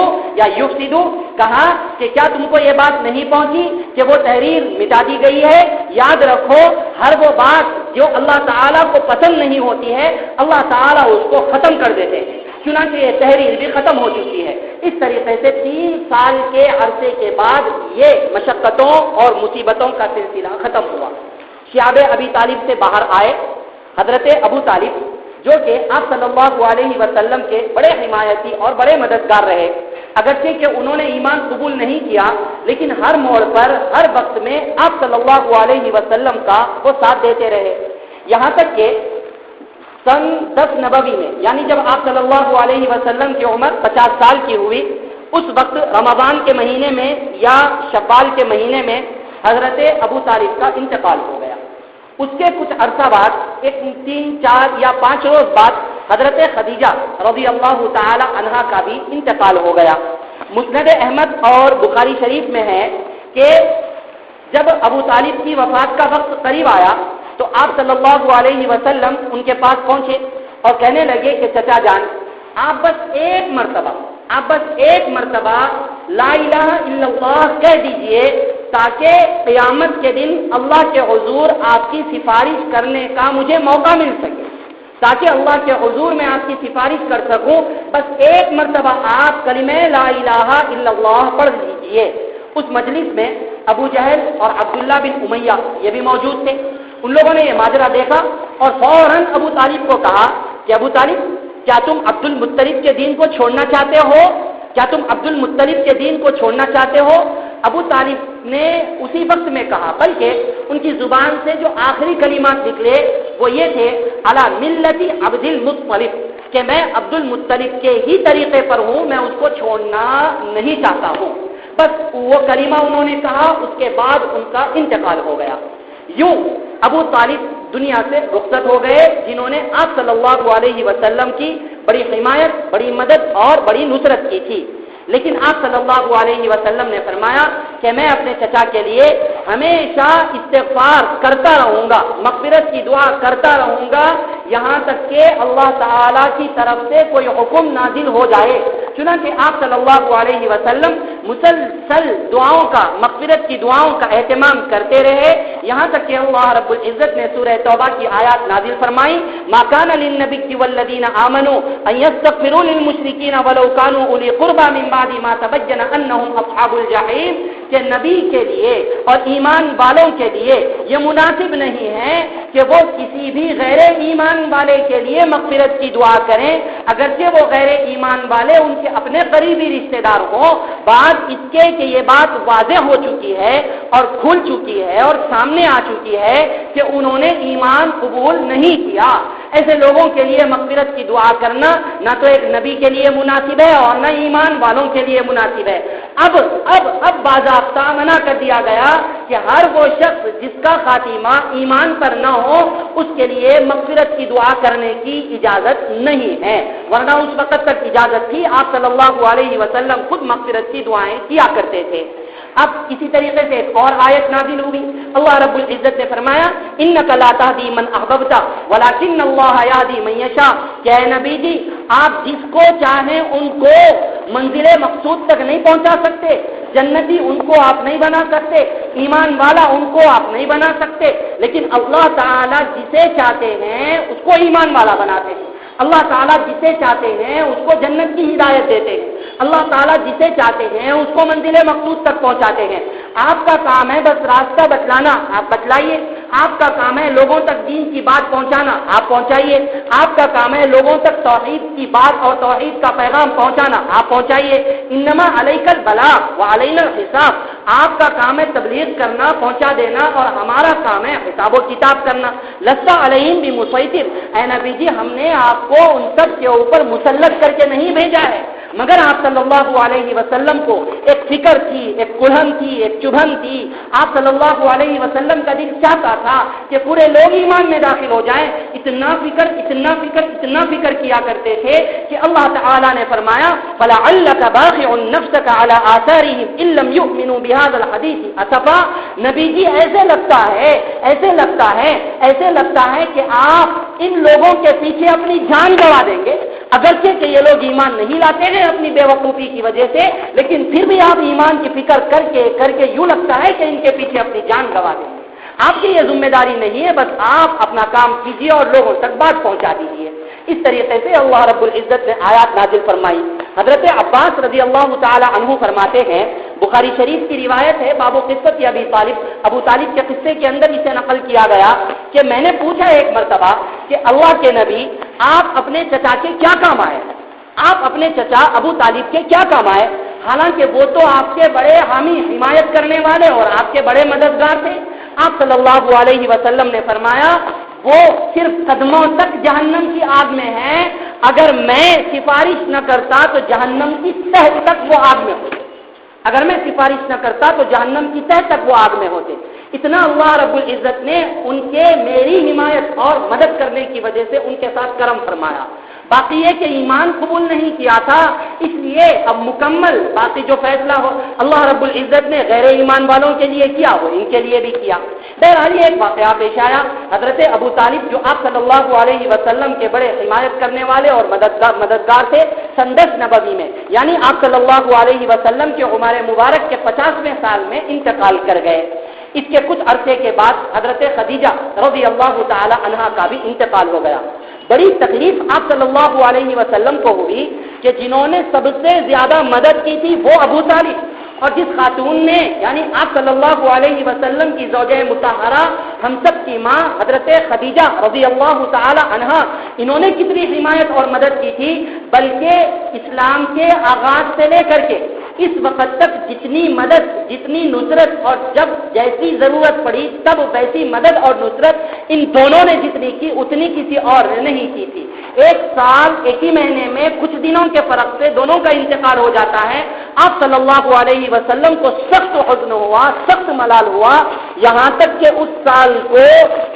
کہا کہ کیا تم کو یہ بات نہیں پہنچی کہ وہ تحریر مٹا دی گئی ہے؟ یاد رکھو ہر وہ بات جو اللہ تعالیٰ کو پسند نہیں ہوتی ہے اللہ تعالیٰ اس کو ختم کر دیتے ہیں۔ چنانچہ یہ تحریر بھی ختم ہو چکی ہے۔ اس طریقے سے 3 سال کے عرصے کے بعد یہ مشقتوں اور مصیبتوں کا سلسلہ ختم ہوا۔ شیاب ابی طالب سے باہر آئے حضرت ابو طالب، جو کہ آپ صلی اللہ علیہ وسلم کے بڑے حمایتی اور بڑے مددگار رہے، اگرچہ کہ انہوں نے ایمان قبول نہیں کیا لیکن ہر موڑ پر، ہر وقت میں آپ صلی اللہ علیہ وسلم کا وہ ساتھ دیتے رہے، یہاں تک کہ سن 10 نبوی میں، یعنی جب آپ صلی اللہ علیہ وسلم کی عمر 50 سال کی ہوئی، اس وقت رمضان کے مہینے میں یا شوال کے مہینے میں حضرت ابو طالب کا انتقال ہو گیا۔ اس کے کچھ عرصہ بعد، 3, 4 یا 5 روز بعد حضرت خدیجہ رضی اللہ تعالی عنہا کا بھی انتقال ہو گیا۔ مسند احمد اور بخاری شریف میں ہے کہ جب ابو طالب کی وفات کا وقت قریب آیا تو آپ صلی اللہ علیہ وسلم ان کے پاس پہنچے اور کہنے لگے کہ چچا جان، آپ بس ایک مرتبہ لا الہ الا اللہ کہہ دیجئے تاکہ قیامت کے دن اللہ کے حضور آپ کی سفارش کرنے کا مجھے موقع مل سکے، تاکہ اللہ کے حضور میں آپ کی سفارش کر سکوں، بس ایک مرتبہ آپ کلمہ لا الہ الا اللہ پڑھ دیجئے۔ اس مجلس میں ابو جہل اور عبداللہ بن امیہ یہ بھی موجود تھے۔ ان لوگوں نے یہ ماجرا دیکھا اور فوراً ابو طالب کو کہا کہ ابو طالب، کیا تم عبد المطلب کے دین کو چھوڑنا چاہتے ہو؟ کیا تم عبد المطلب کے دین کو چھوڑنا چاہتے ہو؟ ابو طالب نے اسی وقت میں کہا، بلکہ ان کی زبان سے جو آخری کلمات نکلے وہ یہ تھے علی ملت عبد المطلب، کہ میں عبد المطلب کے ہی طریقے پر ہوں، میں اس کو چھوڑنا نہیں چاہتا ہوں۔ بس وہ کلمہ انہوں نے کہا، اس کے بعد ان کا انتقال ہو گیا۔ یوں ابو طالب دنیا سے رخصت ہو گئے، جنہوں نے آپ صلی اللہ علیہ وسلم کی بڑی حمایت، بڑی مدد اور بڑی نصرت کی تھی۔ لیکن آپ صلی اللہ علیہ وسلم نے فرمایا کہ میں اپنے چچا کے لیے ہمیشہ استغفار کرتا رہوں گا، مغفرت کی دعا کرتا رہوں گا، یہاں تک کہ اللہ تعالی کی طرف سے کوئی حکم نازل ہو جائے۔ چنانچہ آپ صلی اللہ علیہ وسلم مسلسل دعاؤں کا، مغفرت کی دعاؤں کا اہتمام کرتے رہے، یہاں تک کہ اللہ رب العزت نے سورہ توبہ کی آیات نازل فرمائی، ما کان للنبی والذین آمنوا ان یستغفروا للمشرکین ولو کانوا اولی قربى من بعد ما تبین انہم اصحاب الجحیم، کہ نبی کے لیے اور ایمان والوں کے لیے یہ مناسب نہیں ہے کہ وہ کسی بھی غیر ایمان والے کے لیے مغفرت کی دعا کریں، اگرچہ وہ غیر ایمان والے ان کے اپنے قریبی رشتہ دار ہوں، بعد اس کے کہ یہ بات واضح ہو چکی ہے اور کھل چکی ہے اور سامنے آ چکی ہے کہ انہوں نے ایمان قبول نہیں کیا۔ ایسے لوگوں کے لیے مغفرت کی دعا کرنا نہ تو ایک نبی کے لیے مناسب ہے اور نہ ایمان والوں کے لیے مناسب ہے۔ اب باضابطہ منع کر دیا گیا کہ ہر وہ شخص جس کا خاتمہ ایمان پر نہ ہو اس کے لیے مغفرت کی دعا کرنے کی اجازت نہیں ہے، ورنہ اس وقت تک اجازت تھی، آپ صلی اللہ علیہ وسلم خود مغفرت کی دعائیں کیا کرتے تھے۔ اب اسی طریقے سے ایک اور آیت نازل ہوئی، اللہ رب العزت نے فرمایا انک لا تہدی من احببت ولکن اللہ یہدی من یشاء، کہ اے نبی جی آپ جس کو چاہیں ان کو منزل مقصود تک نہیں پہنچا سکتے، جنتی ان کو آپ نہیں بنا سکتے، ایمان والا ان کو آپ نہیں بنا سکتے، لیکن اللہ تعالیٰ جسے چاہتے ہیں اس کو ایمان والا بناتے ہیں، اللہ تعالیٰ جسے چاہتے ہیں اس کو جنت کی ہدایت دیتے ہیں، اللہ تعالیٰ جسے چاہتے ہیں اس کو منزل مقصود تک پہنچاتے ہیں۔ آپ کا کام ہے بس راستہ بتلانا، آپ بتلائیے، آپ کا کام ہے لوگوں تک دین کی بات پہنچانا، آپ پہنچائیے، آپ کا کام ہے لوگوں تک توحید کی بات اور توحید کا پیغام پہنچانا، آپ پہنچائیے۔ انما علیک البلاغ وعلینا الحساب، آپ کا کام ہے تبلیغ کرنا، پہنچا دینا، اور ہمارا کام ہے حساب و کتاب کرنا۔ لست علیہم بمسیطر، اے نبی جی ہم نے آپ کو ان سب کے اوپر مسلط کر کے نہیں بھیجا ہے، مگر آپ صلی اللہ علیہ وسلم کو ایک فکر تھی، ایک کلہم تھی، ایک چبھن تھی، آپ صلی اللہ علیہ وسلم کا دل چاہتا تھا کہ پورے لوگ ایمان میں داخل ہو جائیں، اتنا فکر کیا کرتے تھے کہ اللہ تعالی نے فرمایا فَلَعَلَّكَ بَاخِعٌ نَفْسَكَ عَلَىٰ آثَارِهِمْ إِن لَّمْ يُؤْمِنُوا بِهَٰذَا الْحَدِيثِ أَسَفًا، نبی جی ایسے لگتا ہے کہ آپ ان لوگوں کے پیچھے اپنی جان گنوا دیں گے، اگرچہ کہ یہ لوگ ایمان نہیں لاتے ہیں اپنی بے وقوفی کی وجہ سے، لیکن پھر بھی آپ ایمان کی فکر کر کے یوں لگتا ہے کہ ان کے پیچھے اپنی جان گنوا دیں گے۔ آپ کی یہ ذمہ داری نہیں ہے، بس آپ اپنا کام کیجیے اور لوگوں تک بات پہنچا دیجیے۔ اس طریقے سے اللہ رب العزت نے آیات نازل فرمائی۔ حضرت عباس رضی اللہ تعالی عنہ فرماتے ہیں، بخاری شریف کی روایت ہے، باب قصۃ ابو طالب کے قصے کے اندر اسے نقل کیا گیا کہ میں نے پوچھا ایک مرتبہ کہ اللہ کے نبی آپ اپنے چچا کے کیا کام آئے، آپ اپنے چچا ابو طالب کے کیا کام آئے، حالانکہ وہ تو آپ کے بڑے حامی، حمایت کرنے والے اور آپ کے بڑے مددگار تھے۔ آپ صلی اللہ علیہ وسلم نے فرمایا وہ صرف قدموں تک جہنم کی آگ میں ہے، اگر میں سفارش نہ کرتا تو جہنم کی تہ تک وہ آگ میں ہوتے، اگر میں سفارش نہ کرتا تو جہنم کی تہ تک وہ آگ میں ہوتے۔ اتنا اللہ رب العزت نے ان کے میری حمایت اور مدد کرنے کی وجہ سے ان کے ساتھ کرم فرمایا۔ باقی یہ کہ ایمان قبول نہیں کیا تھا، اس لیے اب مکمل باقی جو فیصلہ ہو اللہ رب العزت نے غیر ایمان والوں کے لیے کیا وہ ان کے لیے بھی کیا۔ بہرحال یہ ایک واقعہ پیش آیا، حضرت ابو طالب جو آپ صلی اللہ علیہ وسلم کے بڑے حمایت کرنے والے اور مددگار تھے، سن 10 نبوی میں یعنی آپ صلی اللہ علیہ وسلم کے عمر مبارک کے 50ویں سال میں انتقال کر گئے۔ اس کے کچھ عرصے کے بعد حضرت خدیجہ رضی اللہ تعالی عنہا کا بھی انتقال ہو گیا۔ بڑی تکلیف آپ صلی اللہ علیہ وسلم کو ہوئی کہ جنہوں نے سب سے زیادہ مدد کی تھی وہ ابو طالب، اور جس خاتون نے یعنی آپ صلی اللہ علیہ وسلم کی زوجہ مطہرہ ہم سب کی ماں حضرت خدیجہ رضی اللہ تعالی عنہا، انہوں نے کتنی حمایت اور مدد کی تھی، بلکہ اسلام کے آغاز سے لے کر کے اس وقت تک جتنی مدد، جتنی نصرت اور جب جیسی ضرورت پڑی تب ویسی مدد اور نصرت ان دونوں نے جتنی کی اتنی کسی اور نے نہیں کی تھی۔ ایک سال ایک ہی مہینے میں کچھ دنوں کے فرق سے دونوں کا انتقال ہو جاتا ہے۔ آپ صلی اللہ علیہ وسلم کو سخت حزن ہوا، سخت ملال ہوا، یہاں تک کہ اس سال کو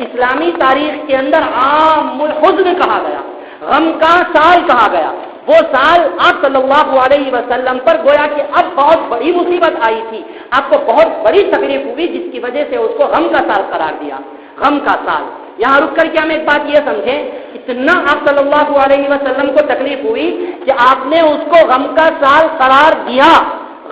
اسلامی تاریخ کے اندر عام الحزن کہا گیا، غم کا سال کہا گیا۔ وہ سال آپ صلی اللہ علیہ وسلم پر گویا کہ اب بہت بڑی مصیبت آئی تھی، آپ کو بہت بڑی تکلیف ہوئی، جس کی وجہ سے اس کو غم کا سال قرار دیا، غم کا سال۔ یہاں رک کر کے ہم ایک بات یہ سمجھیں، اتنا آپ صلی اللہ علیہ وسلم کو تکلیف ہوئی کہ آپ نے اس کو غم کا سال قرار دیا،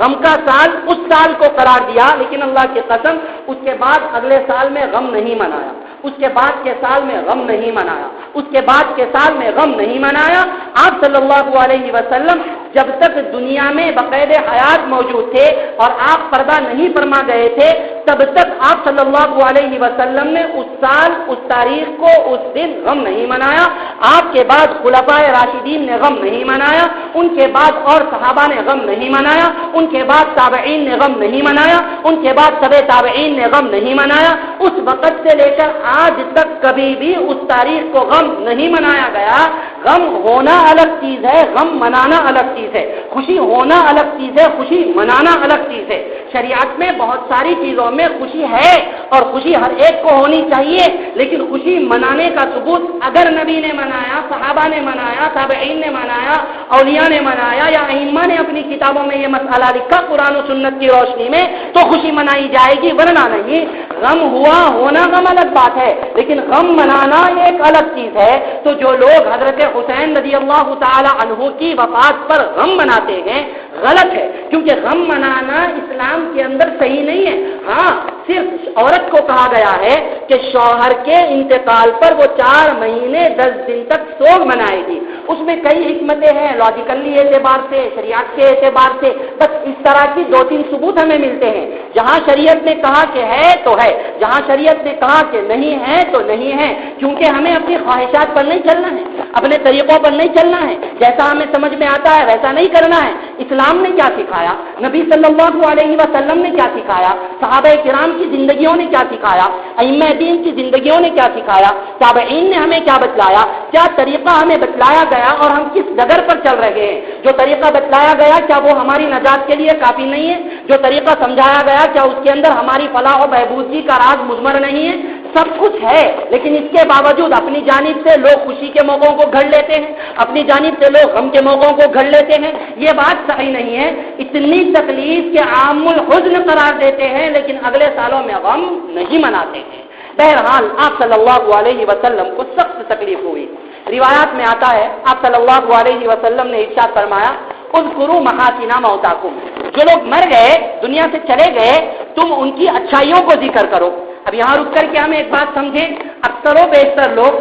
غم کا سال اس سال کو قرار دیا، لیکن اللہ کی قسم اس کے بعد اگلے سال میں غم نہیں منایا، اس کے بعد کے سال میں غم نہیں منایا، اس کے بعد کے سال میں غم نہیں منایا۔ آپ صلی اللہ علیہ وسلم جب تک دنیا میں بقید حیات موجود تھے اور آپ پردہ نہیں فرما گئے تھے، تب تک آپ صلی اللہ علیہ وسلم نے اس سال، اس تاریخ کو، اس دن غم نہیں منایا۔ آپ کے بعد خلفائے راشدین نے غم نہیں منایا، ان کے بعد اور صحابہ نے غم نہیں منایا، ان کے بعد تابعین نے غم نہیں منایا، ان کے بعد تبع تابعین نے غم نہیں منایا۔ اس وقت سے لے کر آج تک کبھی بھی اس تاریخ کو غم نہیں منایا گیا۔ غم ہونا الگ چیز ہے، غم منانا الگ چیز ہے، خوشی ہونا الگ چیز ہے، خوشی منانا الگ چیز ہے۔ شریعت میں بہت ساری چیزوں میں خوشی ہے اور خوشی ہر ایک کو ہونی چاہیے، لیکن خوشی منانے کا ثبوت اگر نبی نے منایا، صحابہ نے منایا، تابعین نے منایا، اولیاء نے منایا یا ائمہ نے اپنی کتابوں میں یہ مسئلہ لکھا قرآن و سنت کی روشنی میں، تو خوشی منائی جائے گی، ورنہ نہیں۔ غم ہوا ہونا غم الگ بات ہے، لیکن غم منانا یہ ایک الگ چیز ہے۔ تو جو لوگ حضرت حسین رضی اللہ تعالی عنہ کی وفات پر غم مناتے ہیں، غلط ہے، کیونکہ غم منانا اسلام کے اندر صحیح نہیں ہے۔ ہاں، صرف عورت کو کہا گیا ہے کہ شوہر کے انتقال پر وہ 4 مہینے 10 دن تک سوگ منائے گی۔ اس میں کئی حکمتیں ہیں، لاجیکلی اعتبار سے، شریعت کے اعتبار سے، بس اس طرح کی 2-3 ثبوت ہمیں ملتے ہیں۔ جہاں شریعت نے کہا کہ ہے تو ہے، جہاں شریعت نے کہا کہ نہیں ہے تو نہیں ہے، کیونکہ ہمیں اپنی خواہشات پر نہیں چلنا ہے، اپنے طریقوں پر نہیں چلنا ہے، جیسا ہمیں سمجھ میں آتا ہے ویسا نہیں کرنا ہے۔ اسلام نے کیا سکھایا، نبی صلی اللہ علیہ وسلم نے کیا سکھایا، صحابہ کرام کی زندگیوں نے کیا سکھایا، ائمہ دین کی زندگیوں نے کیا سکھایا، تابعین نے ہمیں کیا بتلایا، کیا طریقہ ہمیں بتلایا گیا اور ہم کس ڈگر پر چل رہے ہیں۔ جو طریقہ بتلایا گیا کیا وہ ہماری نجات کے لیے کافی نہیں ہے؟ جو طریقہ سمجھایا گیا کیا اس کے اندر ہماری فلاح و بہبودی کا راز مضمر نہیں ہے؟ سب کچھ ہے، لیکن اس کے باوجود اپنی جانب سے لوگ خوشی کے موقعوں کو گھڑ لیتے ہیں، اپنی جانب سے لوگ غم کے موقعوں کو گھڑ لیتے ہیں۔ یہ بات صحیح نہیں ہے۔ اتنی تکلیف کے عام الحزن قرار دیتے ہیں، لیکن اگلے سالوں میں غم نہیں مناتے ہیں۔ بہرحال آپ صلی اللہ علیہ وسلم کو سخت تکلیف ہوئی۔ روایات میں آتا ہے آپ صلی اللہ علیہ وسلم نے ارشاد فرمایا، اذکروا محاسن موتاکم، جو لوگ مر گئے، دنیا سے چلے گئے، تم ان کی اچھائیوں کو ذکر کرو۔ اب یہاں رک کر کے ہمیں ایک بات سمجھیں، اکثر و بیشتر لوگ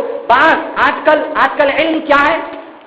آج کل علم کیا ہے،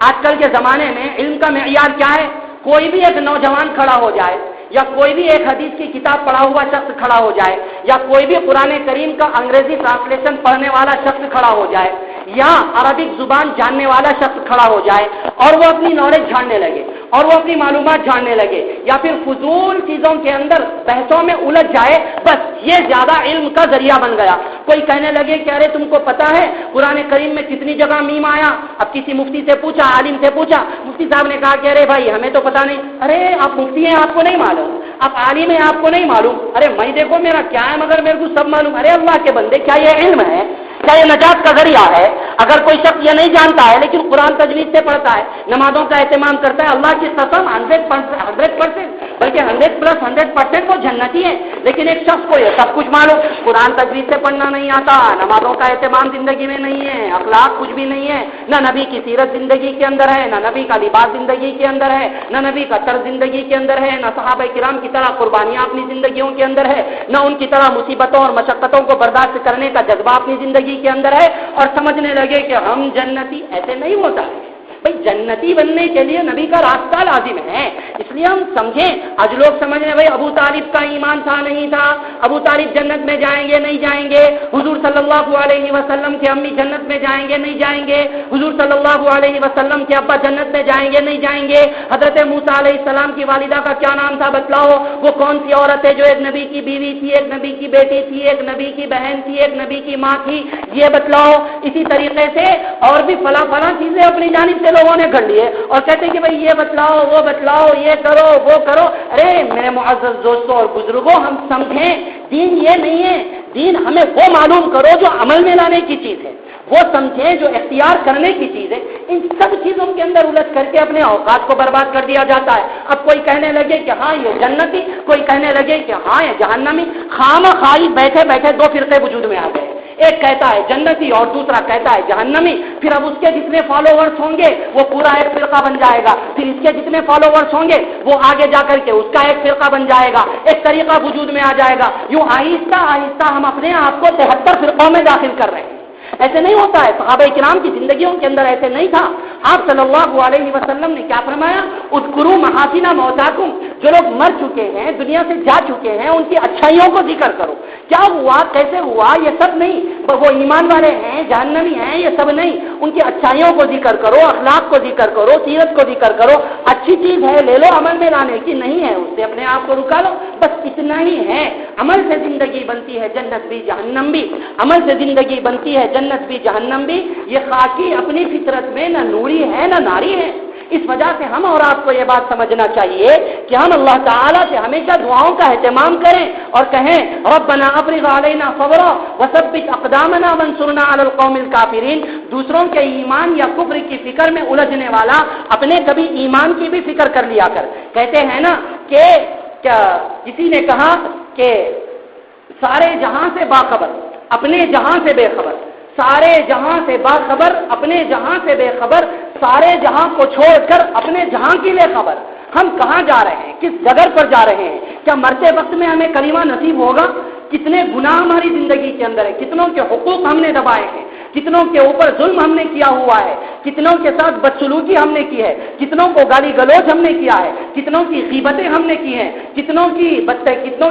آج کل کے زمانے میں علم کا معیار کیا ہے؟ کوئی بھی ایک نوجوان کھڑا ہو جائے یا کوئی بھی ایک حدیث کی کتاب پڑھا ہوا شخص کھڑا ہو جائے یا کوئی بھی قرآن کریم کا انگریزی ٹرانسلیشن پڑھنے والا شخص کھڑا ہو جائے یا عربک زبان جاننے والا شخص کھڑا ہو جائے اور وہ اپنی نالج جاننے لگے اور وہ اپنی معلومات جاننے لگے یا پھر فضول چیزوں کے اندر بحثوں میں الجھ جائے، بس یہ زیادہ علم کا ذریعہ بن گیا۔ کوئی کہنے لگے کہ ارے تم کو پتا ہے قرآن کریم میں کتنی جگہ میم آیا؟ اب کسی مفتی سے پوچھا، عالم سے پوچھا، مفتی صاحب نے کہا کہ ارے بھائی ہمیں تو پتا نہیں۔ ارے آپ مفتی ہیں، آپ کو نہیں معلوم، آپ عالم ہیں، آپ کو نہیں معلوم۔ ارے میں دیکھو میرا کیا ہے مگر میرے کو سب معلوم۔ ارے اللہ کے بندے، کیا یہ علم ہے؟ کیا یہ نجات کا ذریعہ ہے؟ اگر کوئی شخص یہ نہیں جانتا ہے لیکن قرآن تجوید سے پڑھتا ہے، نمازوں کا اہتمام کرتا ہے، اللہ کی قسم 100% بلکہ 100% وہ جنتی ہے، لیکن ایک شخص کو یہ سب کچھ معلوم، قرآن تجوید سے پڑھنا نہیں آتا، نمازوں کا اہتمام زندگی میں نہیں ہے، اخلاق کچھ بھی نہیں ہے، نہ نبی کی سیرت زندگی کے اندر ہے، نہ نبی کا لباس زندگی کے اندر ہے، نہ نبی کا طرز زندگی کے اندر ہے، نہ صحابہ کرام کی طرح قربانیاں اپنی زندگیوں کے اندر ہے، نہ ان کی طرح مصیبتوں اور مشقتوں کو برداشت کرنے کا جذبہ اپنی زندگی کے اندر ہے، اور سمجھنے لگے کہ ہم جنتی۔ ایسے نہیں ہوتا ہے بھائی، جنتی بننے کے لیے نبی کا راستہ لازم ہے۔ اس لیے ہم سمجھیں، آج لوگ سمجھ رہے بھائی ابو طالب کا ایمان تھا نہیں تھا، ابو طالب جنت میں جائیں گے نہیں جائیں گے، حضور صلی اللہ علیہ وسلم کے امی جنت میں جائیں گے نہیں جائیں گے، حضور صلی اللہ علیہ وسلم کے ابا جنت میں جائیں گے نہیں جائیں گے، حضرت موسیٰ علیہ السلام کی والدہ کا کیا نام تھا بتلاؤ، وہ کون سی عورت ہے جو ایک نبی کی بیوی تھی، ایک نبی کی بیٹی تھی، ایک نبی کی بہن تھی، ایک نبی کی ماں تھی، یہ بتلاؤ۔ اسی طریقے سے اور بھی فلاں چیزیں اپنی جانب سے لوگوں نے گھڑ لیے اور کہتے ہیں کہ بھئی یہ بتلاؤ وہ بتلاؤ، یہ کرو وہ کرو۔ ارے میرے معزز دوستوں اور بزرگوں، ہم سمجھیں دین یہ نہیں ہے، دین ہمیں وہ معلوم کرو جو عمل میں لانے کی چیز ہے، وہ سمجھیں جو اختیار کرنے کی چیز ہے، ان سب چیزوں کے اندر الجھ کر کے اپنے اوقات کو برباد کر دیا جاتا ہے۔ اب کوئی کہنے لگے کہ ہاں یہ جنتی، کوئی کہنے لگے کہ ہاں یہ جہنمی، خواہی بیٹھے بیٹھے دو فرقے وجود میں آ گئے، ایک کہتا ہے جنتی اور دوسرا کہتا ہے جہنمی، پھر اب اس کے جتنے فالوورز ہوں گے وہ پورا ایک فرقہ بن جائے گا، پھر اس کے جتنے فالوورز ہوں گے وہ آگے جا کر کے اس کا ایک فرقہ بن جائے گا، ایک طریقہ وجود میں آ جائے گا۔ یوں آہستہ آہستہ ہم اپنے آپ کو 73 فرقوں میں داخل کر رہے ہیں۔ ایسے نہیں ہوتا ہے، صحابہ کرام کی زندگیوں کے اندر ایسے نہیں تھا۔ آپ صلی اللہ علیہ وسلم نے کیا فرمایا؟ اذکروا محاسن موتاکم، جو لوگ مر چکے ہیں، دنیا سے جا چکے ہیں، ان کی اچھائیوں کو ذکر کرو۔ کیا ہوا، کیسے ہوا، یہ سب نہیں، وہ ایمان والے ہیں، جہنمی ہیں، یہ سب نہیں، ان کی اچھائیوں کو ذکر کرو، اخلاق کو ذکر کرو، سیرت کو ذکر کرو۔ اچھی چیز ہے لے لو، عمل میں لانے کی نہیں ہے اس سے اپنے آپ کو رکا لو، بس اتنا ہی ہے۔ عمل سے زندگی بنتی ہے جنت بھی جہنم بھی، عمل سے زندگی بنتی ہے جنت بھی جہنم بھی۔ یہ خاکی اپنی فطرت میں نہ نوری ہے نہ ناری ہے۔ اس وجہ سے ہم اور آپ کو یہ بات سمجھنا چاہیے کہ ہم اللہ تعالیٰ سے ہمیشہ دعاؤں کا اہتمام کریں اور کہیں ربنا افرغ علینا صبرا وثبت اقدامنا وانصرنا علی القوم الکافرین۔ دوسروں کے ایمان یا کفر کی فکر میں الجھنے والا اپنے کبھی ایمان کی بھی فکر کر لیا کر۔ کہتے ہیں نا کہ کسی نے کہا کہ سارے جہاں سے باخبر اپنے جہاں سے بے خبر، سارے جہاں سے باخبر اپنے جہاں سے بے خبر، سارے جہاں کو چھوڑ کر اپنے جہاں کی لے خبر۔ ہم کہاں جا رہے ہیں، کس جگہ پر جا رہے ہیں؟ کیا مرتے وقت میں ہمیں کلمہ نصیب ہوگا؟ کتنے گناہ ہماری زندگی کے اندر ہے، کتنوں کے حقوق ہم نے دبائے ہیں، کتنوں کے اوپر ظلم ہم نے کیا ہوا ہے، کتنوں کے ساتھ بدسلوکی ہم نے کی ہے، کتنوں کو گالی گلوچ ہم نے کیا ہے، کتنوں کی غیبتیں ہم نے کی ہیں، کتنوں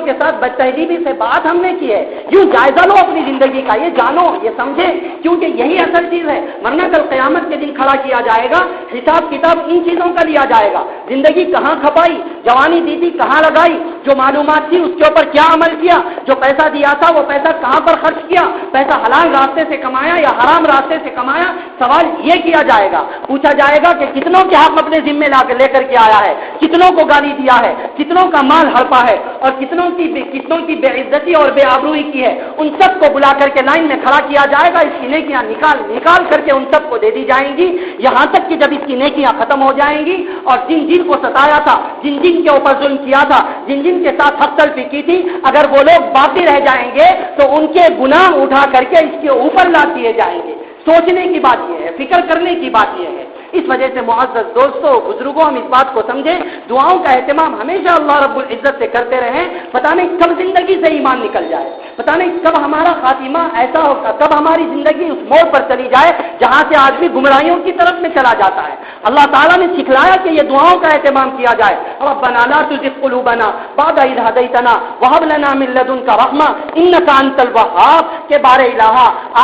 کے ساتھ بدتہذیبی سے بات ہم نے کی ہے۔ یوں جائزہ لو اپنی زندگی کا، یہ جانو، یہ سمجھے، کیونکہ یہی اصل چیز ہے، ورنہ کل قیامت کے دن کھڑا کیا جائے گا، حساب کتاب ان چیزوں کا لیا جائے گا۔ زندگی کہاں کھپائی، جوانی دی تھی کہاں لگائی، جو معلومات تھی اس کے اوپر کیا عمل کیا، جو پیسہ دیا تھا وہ پیسہ کہاں پر خرچ کیا، پیسہ حلال راستے سے کمایا یا حرام راستے سے کمایا، سوال یہ کیا جائے گا۔ پوچھا جائے گا کہ کتنوں کے حق اپنے ذمے لے کر کے آیا ہے، کتنوں کو گالی دیا ہے، کتنوں کا مال ہڑپا ہے، اور کتنوں کی بے عزتی اور بے آبروئی کی ہے۔ ان سب کو بلا کر کے لائن میں کھڑا کیا جائے گا، اس کی نیکیاں نکال کر کے ان سب کو دے دی جائیں گی، یہاں تک کہ جب اس کی نیکیاں ختم ہو جائیں گی اور جن کو ستایا تھا، جن کے اوپر ظلم کیا تھا، جن کے ساتھ حق تلفی کی تھی، اگر وہ لوگ باقی رہ جائیں گے تو ان کے گناہ اٹھا کر کے اس کے اوپر لاد دیے جائیں گے۔ سوچنے کی بات یہ ہے، فکر کرنے کی بات یہ ہے۔ اس وجہ سے معزز دوستوں، بزرگوں، ہم اس بات کو سمجھیں، دعاؤں کا اہتمام ہمیشہ اللہ رب العزت سے کرتے رہیں۔ پتہ نہیں کب زندگی سے ایمان نکل جائے، پتہ نہیں کب ہمارا خاتمہ ایسا ہوگا، کب ہماری زندگی اس موڑ پر چلی جائے جہاں سے آدمی گمراہیوں کی طرف میں چلا جاتا ہے۔ اللہ تعالیٰ نے سکھلایا کہ یہ دعاؤں کا اہتمام کیا جائے۔ ربنا لا تزغ قلوبنا بعد إذ هديتنا وهب لنا من لدنك رحمة إنك أنت الوهاب کے بارے الہ،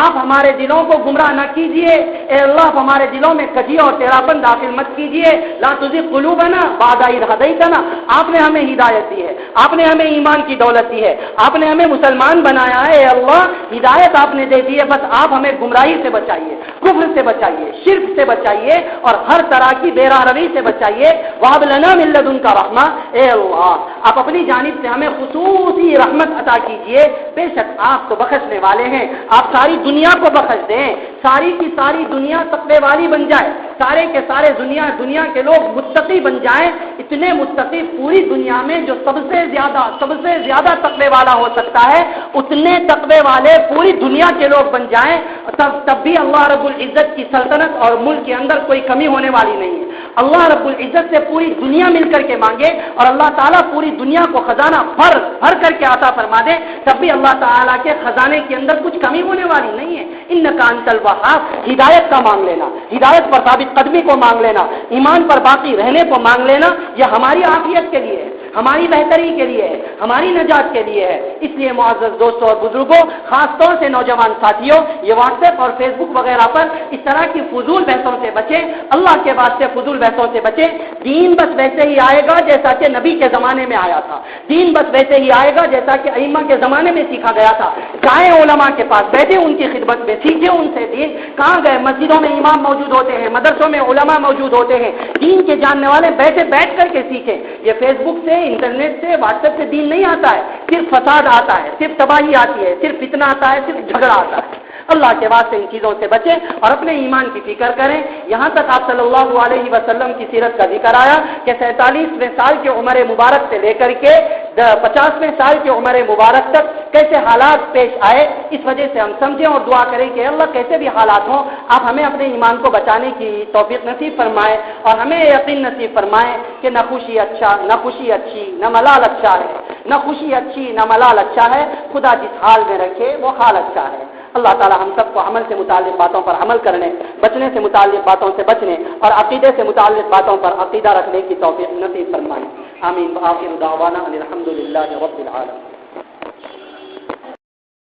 آپ ہمارے دلوں کو گمراہ نہ کیجیے، اے اللہ ہمارے دلوں میں کجی اور تیراپن داخل مت کیجیے۔ لا تزغ قلوبنا بعد إذ هديتنا، آپ نے ہمیں ہدایت دی ہے، آپ نے ہمیں ایمان کی دولت دی ہے، آپ نے ہمیں مسلمان بنایا ہے، اے اللہ ہدایت آپ نے دے دی ہے، بس آپ ہمیں گمراہی سے بچائیے، کفر سے بچائیے، شرک سے بچائیے اور ہر طرح کی بے راہروی سے بچائیے۔ وَهَبْ لَنَا مِن لَّدُنكَ رَحْمَةً، اے اللہ آپ اپنی جانب سے ہمیں خصوصی رحمت عطا کیجیے، بے شک آپ تو بخشنے والے ہیں، آپ ساری دنیا کو بخش دیں، ساری کی ساری دنیا تقوی والی بن جائے، سارے کے سارے دنیا کے لوگ متقی بن جائیں، اتنے متقی پوری دنیا میں جو سب سے زیادہ تقوی والا ہو سکتا ہے، اتنے تقوی والے پوری دنیا کے لوگ بن جائیں، تب بھی اللہ رب العزت کی سلطنت اور ملک کے اندر کوئی کمی ہونے والی نہیں ہے۔ اللہ رب العزت سے پوری دنیا مل کر کے مانگے اور اللہ تعالیٰ پوری دنیا کو خزانہ بھر کر کے عطا فرما دے، تب بھی اللہ تعالیٰ کے خزانے کے اندر کچھ کمی ہونے والی نہیں ہے۔ انک انت الوہاب، ہدایت کا مانگ لینا، ہدایت پر ثابت قدمی کو مانگ لینا، ایمان پر باقی رہنے کو مانگ لینا، یہ ہماری عافیت کے لیے ہے، ہماری بہتری کے لیے ہے، ہماری نجات کے لیے ہے۔ اس لیے معزز دوستوں اور بزرگوں، خاص طور سے نوجوان ساتھیوں، یہ واٹس ایپ اور فیس بک وغیرہ پر اس طرح کی فضول بحثوں سے بچیں، اللہ کے واسطے فضول بحثوں سے بچیں۔ دین بس ویسے ہی آئے گا جیسا کہ نبی کے زمانے میں آیا تھا، دین بس ویسے ہی آئے گا جیسا کہ ائمہ کے زمانے میں سیکھا گیا تھا۔ جائیں علماء کے پاس، بیٹھے ان کی خدمت میں، سیکھیں ان سے دین۔ کہاں گئے؟ مسجدوں میں امام موجود ہوتے ہیں، مدرسوں میں علماء موجود ہوتے ہیں، دین کے جاننے والے بیٹھ کر کے سیکھیں۔ یہ فیس بک سے، انٹرنیٹ سے، واٹس ایپ سے دین نہیں آتا ہے، صرف فساد آتا ہے، صرف تباہی آتی ہے، صرف فتنہ آتا ہے، صرف جھگڑا آتا ہے۔ اللہ کے واسطے ان چیزوں سے بچیں اور اپنے ایمان کی فکر کریں. یہاں تک آپ صلی اللہ علیہ وسلم کی سیرت کا ذکر آیا کہ 47ویں سال کی عمر مبارک سے لے کر کے 50ویں سال کی عمر مبارک تک کیسے حالات پیش آئے. اس وجہ سے ہم سمجھیں اور دعا کریں کہ اللہ کیسے بھی حالات ہوں آپ ہمیں اپنے ایمان کو بچانے کی توفیق نصیب فرمائے اور ہمیں یقین نصیب فرمائے کہ نہ خوشی اچھی نہ ملال اچھا ہے، نہ خوشی اچھی نہ ملال اچھا ہے. خدا جس حال میں رکھے وہ حال اچھا ہے. اللہ تعالی ہم سب کو عمل سے متعلق باتوں پر عمل کرنے، بچنے سے متعلق باتوں سے بچنے اور عقیدے سے متعلق باتوں پر عقیدہ رکھنے کی توفیق نصیب فرمائے. آمین. وآخر دعوانا ان الحمد للہ رب العالمین.